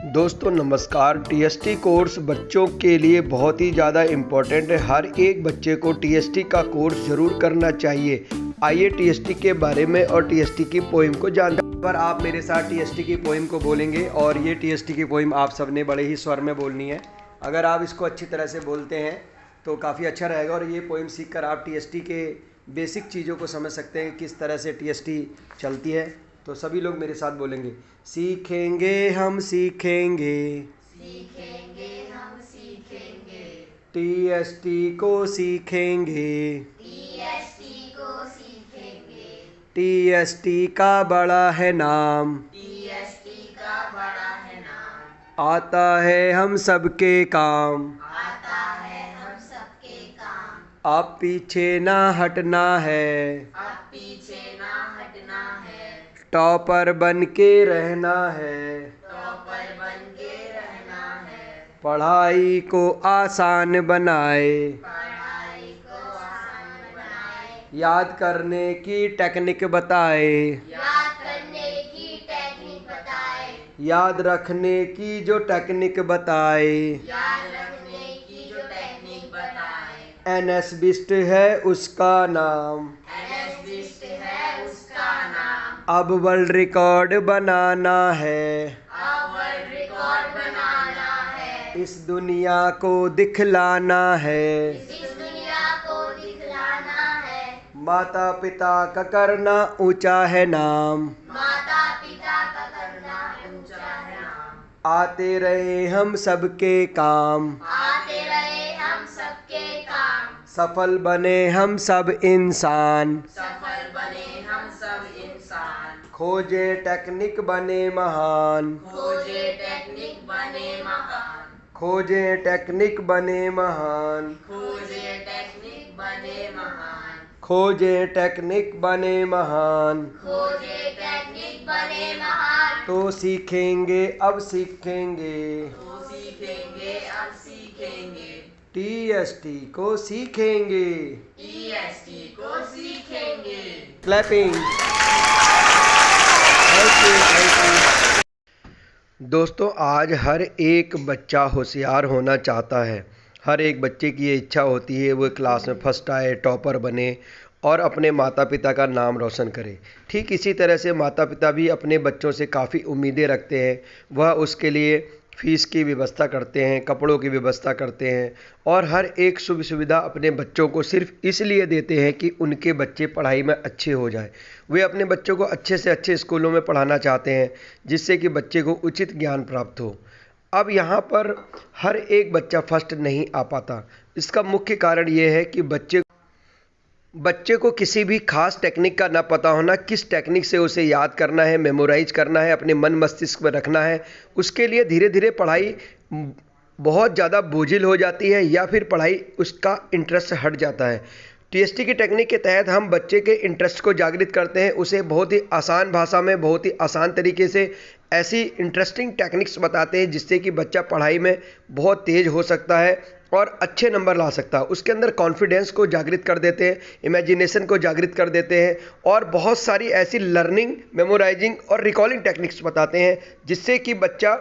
दोस्तों नमस्कार। TST course बच्चों के लिए बहुत ही ज़्यादा इम्पोर्टेंट है। हर एक बच्चे को टीएसटी का कोर्स ज़रूर करना चाहिए। आइए टीएसटी के बारे में और टीएसटी की पोइम को जानते हैं। पर आप मेरे साथ टीएसटी की पोइम को बोलेंगे और ये टीएसटी की पोइम आप सबने बड़े ही स्वर में बोलनी है। अगर आप इसको अच्छी तरह से बोलते हैं तो काफ़ी अच्छा रहेगा और ये पोइम सीख कर आप टीएसटी के बेसिक चीज़ों को समझ सकते हैं, किस तरह से टीएसटी चलती है। तो सभी लोग मेरे साथ बोलेंगे, सीखेंगे हम सीखेंगे, सीखेंगे हम सीखेंगे, टीएसटी को सीखेंगे, टीएसटी को सीखेंगे, टीएसटी का बड़ा है नाम, टीएसटी का बड़ा है नाम, आता है हम सबके काम, आता है हम सबके काम, आप पीछे ना हटना है, अब पीछे ना हटना है, टॉपर बन के रहना है, टॉपर बन के रहना है, पढ़ाई को आसान बनाए, पढ़ाई को आसान बनाए, याद करने की टेक्निक बताए, याद करने की टेक्निक बताए, याद रखने की जो टेक्निक बताए। याद रखने की जो टेक्निक बताए, एनएस बिस्ट है उसका नाम, एनएस बिस्ट है उसका नाम, अब वर्ल्ड रिकॉर्ड बनाना है, अब वर्ल्ड रिकॉर्ड बनाना है, इस दुनिया को दिखलाना है, इस दुनिया को दिखलाना है, माता पिता का करना ऊंचा है नाम, माता पिता का करना ऊंचा है नाम, आते रहे हम सबके काम, आते रहे हम सबके काम, सफल बने हम सब इंसान, सफल बने हम सब इंसान, खोजे टेक्निक बने महान, खोजे टेक्निक बने महान, खोजे टेक्निक बने महान, खोजे टेक्निक बने महान, खोजे टेक्निक बने महान। खोजे टेक्निक बने महान, तो सीखेंगे अब सीखेंगे, तो सीखेंगे अब सीखेंगे, टीएसटी को सीखेंगे। टीएसटी को सीखेंगे। क्लैपिंग। दोस्तों आज हर एक बच्चा होशियार होना चाहता है। हर एक बच्चे की ये इच्छा होती है वो क्लास में फर्स्ट आए, टॉपर बने और अपने माता पिता का नाम रोशन करे। ठीक इसी तरह से माता पिता भी अपने बच्चों से काफ़ी उम्मीदें रखते हैं। वह उसके लिए फ़ीस की व्यवस्था करते हैं, कपड़ों की व्यवस्था करते हैं और हर एक सुख सुविधा अपने बच्चों को सिर्फ इसलिए देते हैं कि उनके बच्चे पढ़ाई में अच्छे हो जाए। वे अपने बच्चों को अच्छे से अच्छे स्कूलों में पढ़ाना चाहते हैं जिससे कि बच्चे को उचित ज्ञान प्राप्त हो। अब यहाँ पर हर एक बच्चा फर्स्ट नहीं आ पाता। इसका मुख्य कारण ये है कि बच्चे को किसी भी खास टेक्निक का ना पता होना, किस टेक्निक से उसे याद करना है, मेमोराइज करना है, अपने मन मस्तिष्क में रखना है। उसके लिए धीरे धीरे पढ़ाई बहुत ज़्यादा बोझिल हो जाती है या फिर पढ़ाई उसका इंटरेस्ट हट जाता है। टीएसटी की टेक्निक के तहत हम बच्चे के इंटरेस्ट को जागृत करते हैं, उसे बहुत ही आसान भाषा में, बहुत ही आसान तरीके से ऐसी इंटरेस्टिंग टेक्निक्स बताते हैं जिससे कि बच्चा पढ़ाई में बहुत तेज़ हो सकता है और अच्छे नंबर ला सकता है। उसके अंदर कॉन्फिडेंस को जागृत कर देते हैं, इमेजिनेशन को जागृत कर देते हैं और बहुत सारी ऐसी लर्निंग, मेमोराइजिंग और रिकॉलिंग टेक्निक्स बताते हैं जिससे कि बच्चा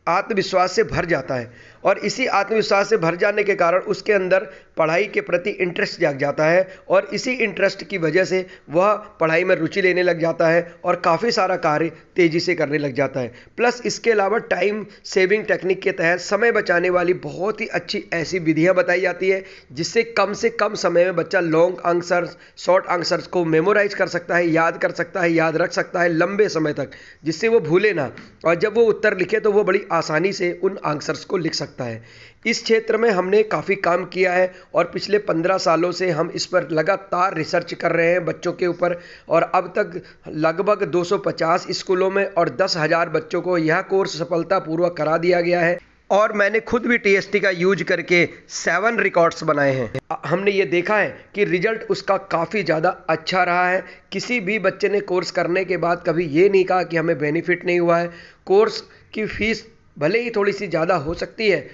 आत्मविश्वास से भर जाता है और इसी आत्मविश्वास से भर जाने के कारण उसके अंदर पढ़ाई के प्रति इंटरेस्ट जाग जाता है और इसी इंटरेस्ट की वजह से वह पढ़ाई में रुचि लेने लग जाता है और काफ़ी सारा कार्य तेज़ी से करने लग जाता है। प्लस इसके अलावा टाइम सेविंग टेक्निक के तहत समय बचाने वाली बहुत ही अच्छी ऐसी विधियां बताई जाती है जिससे कम से कम समय में बच्चा लॉन्ग आंसर्स, शॉर्ट आंसर्स को मेमोराइज कर सकता है, याद कर सकता है, याद रख सकता है लंबे समय तक, जिससे वो भूले ना और जब वो उत्तर लिखे तो वो बड़ी आसानी से उन आंसर्स को लिख सकता है। इस क्षेत्र में हमने काफ़ी काम किया है और पिछले 15 सालों से हम इस पर लगातार रिसर्च कर रहे हैं बच्चों के ऊपर और अब तक लगभग 250 स्कूलों में और 10,000 बच्चों को यह कोर्स सफलतापूर्वक करा दिया गया है और मैंने खुद भी टीएसटी का यूज करके 7 रिकॉर्ड्स बनाए हैं। हमने ये देखा है कि रिजल्ट उसका काफ़ी ज़्यादा अच्छा रहा है। किसी भी बच्चे ने कोर्स करने के बाद कभी ये नहीं कहा कि हमें बेनिफिट नहीं हुआ है। कोर्स की फ़ीस भले ही थोड़ी सी ज़्यादा हो सकती है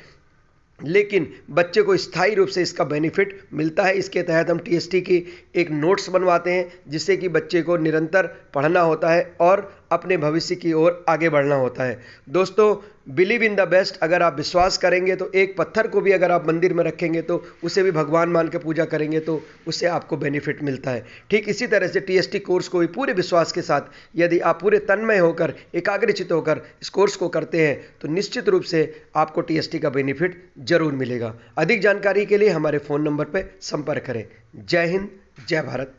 लेकिन बच्चे को स्थायी रूप से इसका बेनिफिट मिलता है। इसके तहत हम टीएसटी की एक नोट्स बनवाते हैं जिससे कि बच्चे को निरंतर पढ़ना होता है और अपने भविष्य की ओर आगे बढ़ना होता है। दोस्तों, बिलीव इन द बेस्ट। अगर आप विश्वास करेंगे तो एक पत्थर को भी अगर आप मंदिर में रखेंगे तो उसे भी भगवान मान के पूजा करेंगे तो उससे आपको बेनिफिट मिलता है। ठीक इसी तरह से टीएसटी कोर्स को भी पूरे विश्वास के साथ यदि आप पूरे तन्मय होकर, एकाग्रचित होकर इस कोर्स को करते हैं तो निश्चित रूप से आपको टीएसटी का बेनिफिट जरूर मिलेगा। अधिक जानकारी के लिए हमारे फ़ोन नंबर पर संपर्क करें। जय हिंद, जय भारत।